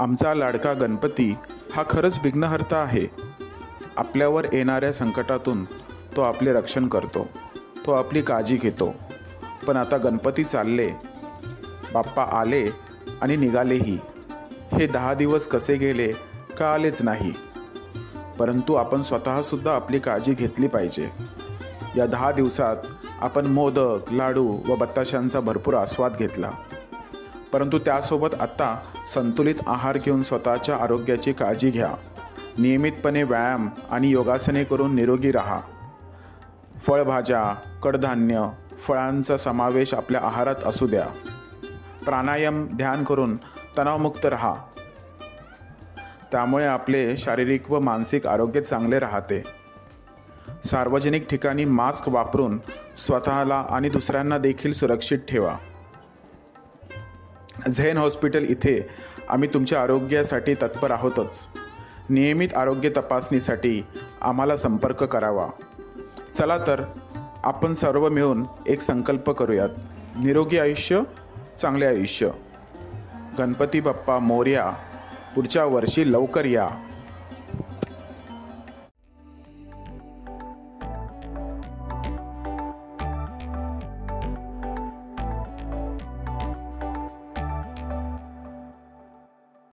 आमचा लाडका गणपती हा खरंच विघ्नहर्ता आहे. आपल्यावर येणाऱ्या संकटातून तो आपले रक्षण करतो, तो आपली काळजी घेतो. पण आता गणपती चालले, बाप्पा आले आणि निघालेही. हे 10 दिवस कसे गेले कळालेच नाही. परंतु आपण स्वतःसुद्धा आपली काळजी घेतली पाहिजे. या 10 दिवसात आपण मोदक, लाडू व बत्ताशांचा भरपूर आस्वाद घेतला. परंतु त्यासोबत आता संतुलित आहार घेऊन स्वतःच्या आरोग्याची काळजी घ्या. नियमितपणे व्यायाम आणि योगासने करून निरोगी राहा. फळभाज्या, कडधान्य, फळांचा समावेश आपल्या आहारात असू द्या. प्राणायाम, ध्यान करून तणावमुक्त राहा. त्यामुळे आपले शारीरिक व मानसिक आरोग्य चांगले राहते. सार्वजनिक ठिकाणी मास्क वापरून स्वतःला आणि दुसऱ्यांना देखील सुरक्षित ठेवा. झेन हॉस्पिटल इथे आम्ही तुमच्या आरोग्यासाठी तत्पर आहोतच. नियमित आरोग्य तपासणीसाठी आम्हाला संपर्क करावा. चला तर आपण सर्व मिळून एक संकल्प करूयात. निरोगी आयुष्य, चांगले आयुष्य. गणपती बाप्पा मोरया. पुढच्या वर्षी लवकर या.